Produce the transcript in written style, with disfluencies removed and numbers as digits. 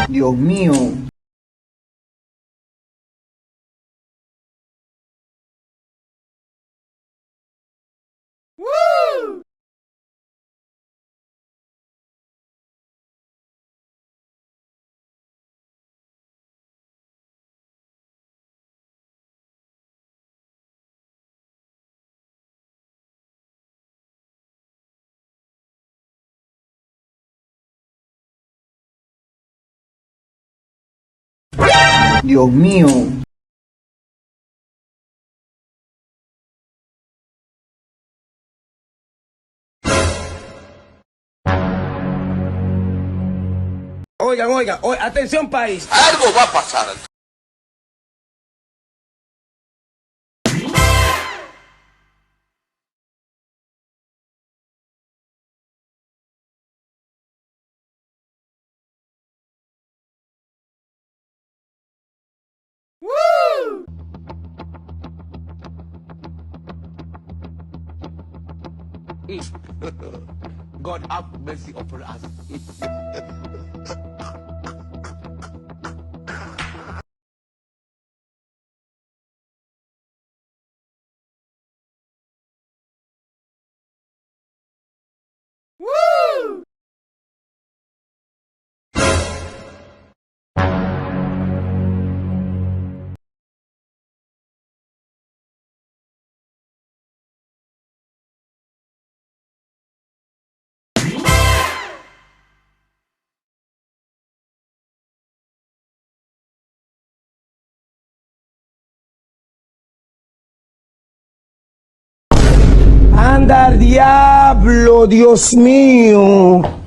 Dios mío. Dios mío. Oigan, oigan, atención país. Algo va a pasar. God have mercy upon us. Anda al diablo, Dios mío.